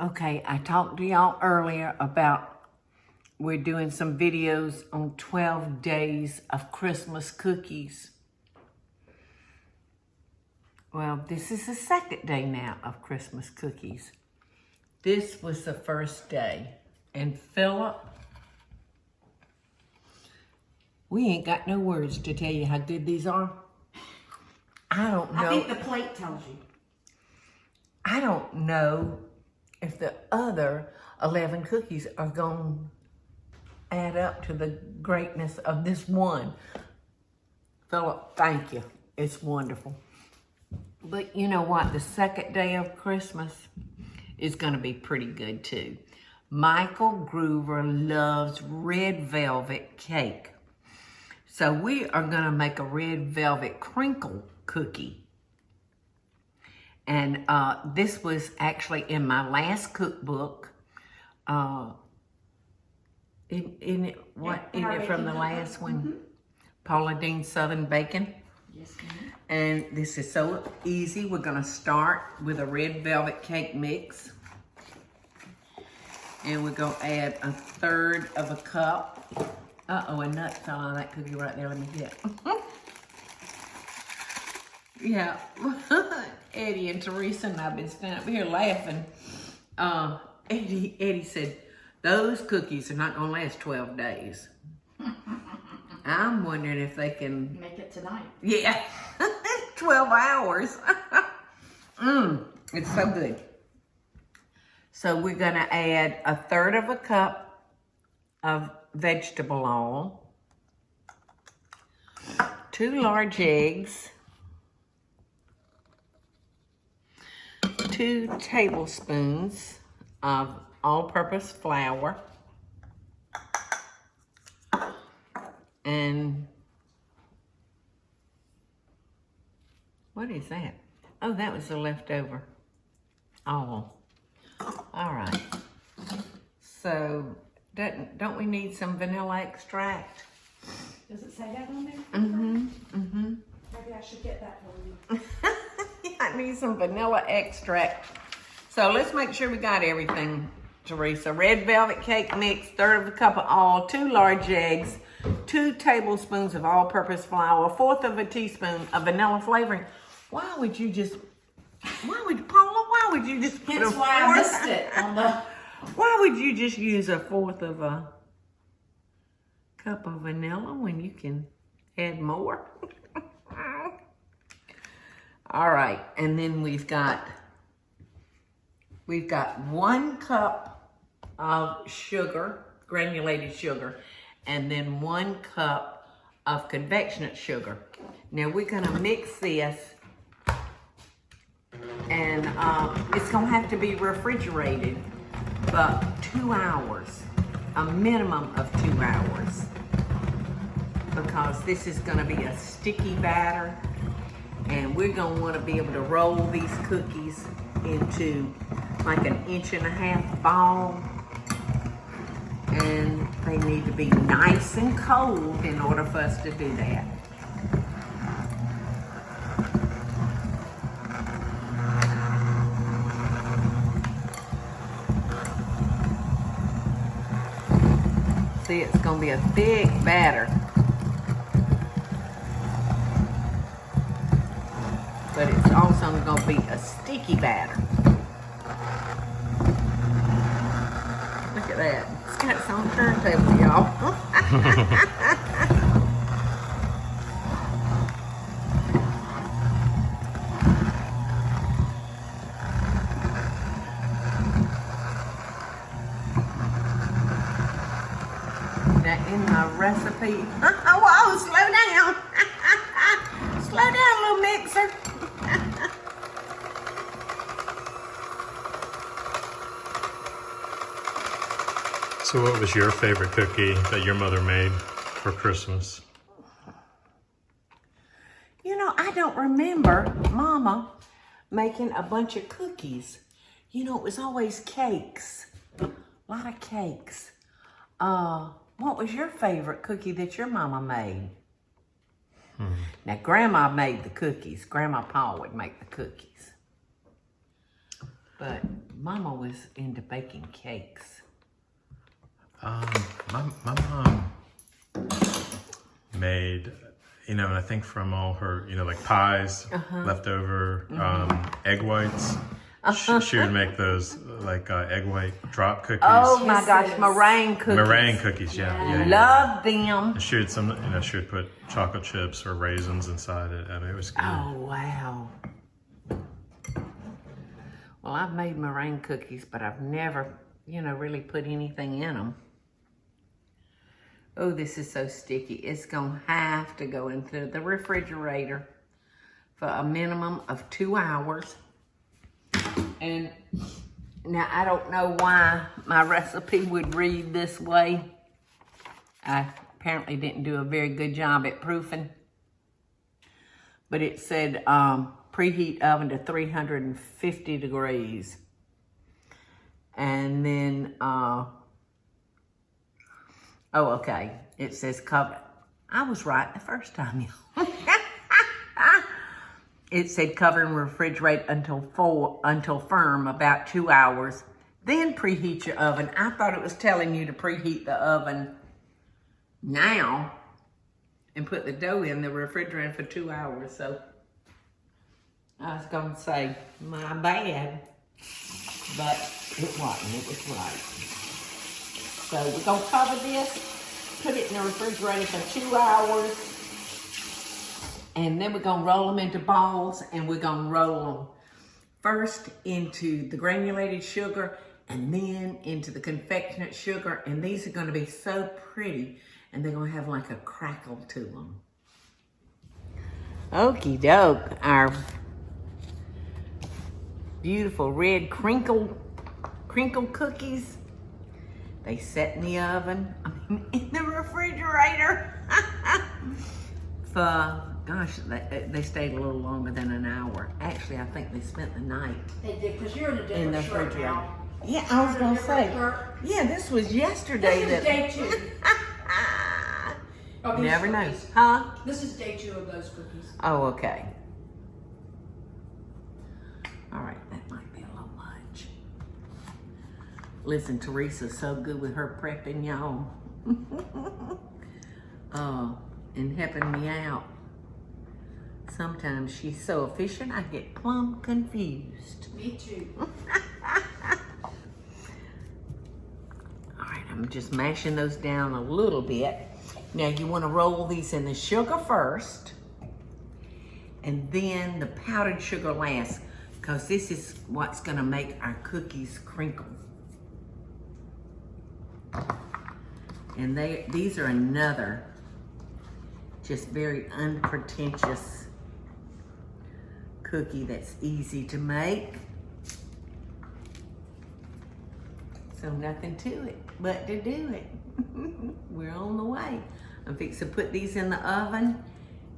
Okay, I talked to y'all earlier about we're doing some videos on 12 days of Christmas cookies. Well, this is the second day now of Christmas cookies. This was the first day. And Philip, we ain't got no words to tell you how good these are. I don't know. I think the plate tells you. I don't know if the other 11 cookies are going to add up to the greatness of this one. Philip, thank you. It's wonderful. But you know what? The second day of Christmas is going to be pretty good too. Michael Groover loves red velvet cake. So we are going to make a red velvet crinkle cookie. And this was actually in my last cookbook. Isn't it from the last one? Mm-hmm. Paula Deen Southern Bacon. Yes, ma'am. And this is so easy. We're gonna start with a red velvet cake mix. And we're gonna add 1/3 of a cup. Uh-oh, a nut fell on that cookie right there. Let me get. Yeah, Eddie and Teresa and I've been standing up here laughing. Eddie said, those cookies are not gonna last 12 days. I'm wondering if they can... Make it tonight. Yeah, 12 hours. It's so good. So we're gonna add 1/3 of a cup of vegetable oil, 2 large eggs, 2 tablespoons of all-purpose flour, and what is that? Oh, that was the leftover. Oh, all right. So, don't we need some vanilla extract? Does it say that on there? Mm-hmm. Maybe I should get that for you. I need some vanilla extract. So let's make sure we got everything, Teresa. Red velvet cake mix, 1/3 of a cup of oil, 2 large eggs, 2 tablespoons of all-purpose flour, 1/4 of a teaspoon of vanilla flavoring. Paula, why would you just put That's why I missed it on the... Why would you just use 1/4 of a cup of vanilla when you can add more? All right, and then we've got 1 cup of sugar, granulated sugar, and then 1 cup of confectionate sugar. Now we're gonna mix this, and it's gonna have to be refrigerated for 2 hours, a minimum of 2 hours, because this is gonna be a sticky batter. And we're going to want to be able to roll these cookies into like 1.5 inch ball. And they need to be nice and cold in order for us to do that. See, it's going to be a big batter. But it's also going to be a sticky batter. Look at that. It's got its own turntable, y'all. Now in my recipe, whoa, slow down. Slow down, little mixer. So what was your favorite cookie that your mother made for Christmas? You know, I don't remember Mama making a bunch of cookies. You know, it was always cakes. A lot of cakes. What was your favorite cookie that your mama made? Now, Grandma made the cookies. Grandma Paula would make the cookies. But Mama was into baking cakes. My mom made, and I think from all her, like pies, leftover, egg whites. She would make those like egg white drop cookies. Oh my gosh, Kisses. meringue cookies. Meringue cookies, yeah. Love them. And she would she would put chocolate chips or raisins inside it. I mean, it was good. Oh, wow. Well, I've made meringue cookies, but I've never, really put anything in them. Oh, this is so sticky. It's going to have to go into the refrigerator for a minimum of 2 hours. And now I don't know why my recipe would read this way. I apparently didn't do a very good job at proofing. But it said preheat oven to 350 degrees. And then, okay. It says cover. I was right the first time, y'all. It said cover and refrigerate until firm, about 2 hours. Then preheat your oven. I thought it was telling you to preheat the oven now and put the dough in the refrigerator for 2 hours. So I was going to say, my bad, but it wasn't. It was right. So we're going to cover this, put it in the refrigerator for 2 hours. And then we're going to roll them into balls, and we're going to roll them first into the granulated sugar and then into the confectionate sugar. And these are going to be so pretty, and they're going to have like a crackle to them. Okie doke, our beautiful red crinkle cookies. They set in the oven, in the refrigerator for, gosh, they stayed a little longer than an hour. Actually, I think they spent the night They did, because you're in a in different the shirt refrigerator. now. Yeah, I was going to say, Shirt. yeah, this was yesterday. This is day 2. of You these never know. cookies. Huh? This is day 2 of those cookies. Oh, okay. All right, that might be a little much. Listen, Teresa's so good with her prepping, y'all. And helping me out. Sometimes she's so efficient, I get plumb confused. Me too. All right, I'm just mashing those down a little bit. Now you want to roll these in the sugar first, and then the powdered sugar last, because this is what's going to make our cookies crinkle. And these are another just very unpretentious cookie that's easy to make. So nothing to it but to do it. We're on the way. I'm fixing to put these in the oven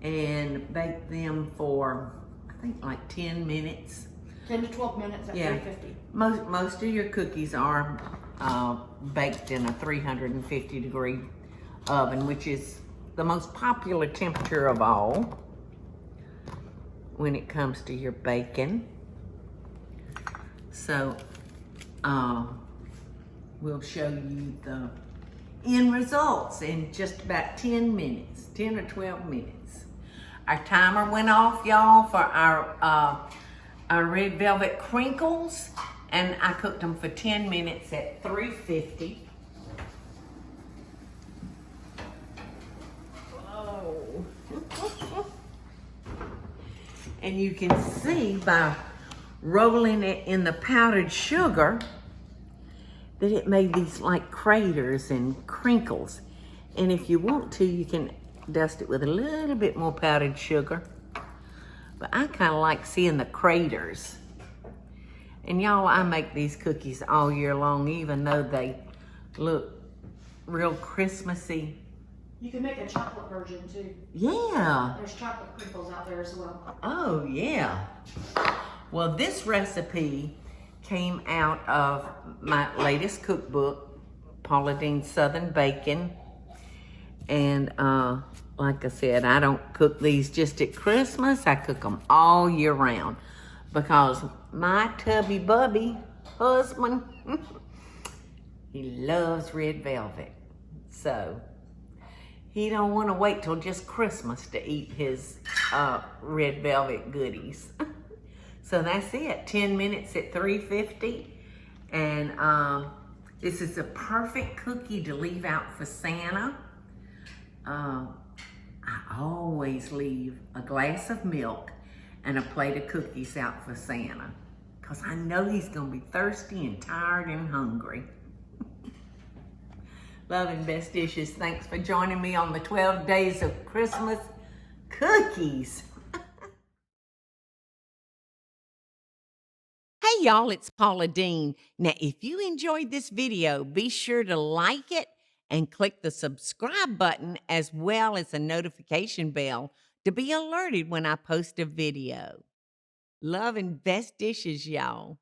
and bake them for, I think, like 10 minutes. 10 to 12 minutes at 350. Most of your cookies are baked in a 350 degree oven, which is the most popular temperature of all when it comes to your baking. So we'll show you the end results in just about 10 minutes, 10 or 12 minutes. Our timer went off, y'all, for our red velvet crinkles, and I cooked them for 10 minutes at 350. Oh. And you can see by rolling it in the powdered sugar that it made these like craters and crinkles. And if you want to, you can dust it with a little bit more powdered sugar. But I kind of like seeing the craters. And y'all, I make these cookies all year long, even though they look real Christmassy. You can make a chocolate version too. Yeah. There's chocolate crinkles out there as well. Oh, yeah. Well, this recipe came out of my latest cookbook, Paula Deen's Southern Baking. And like I said, I don't cook these just at Christmas. I cook them all year round. because my tubby bubby husband, he loves red velvet. So he don't want to wait till just Christmas to eat his red velvet goodies. So that's it, 10 minutes at 350. And this is a perfect cookie to leave out for Santa. I always leave a glass of milk and a plate of cookies out for Santa, because I know he's gonna be thirsty and tired and hungry. Love and best dishes. Thanks for joining me on the 12 days of Christmas cookies. Hey y'all, it's Paula Deen. Now, if you enjoyed this video, be sure to like it and click the subscribe button as well as the notification bell to be alerted when I post a video. Love and best dishes, y'all.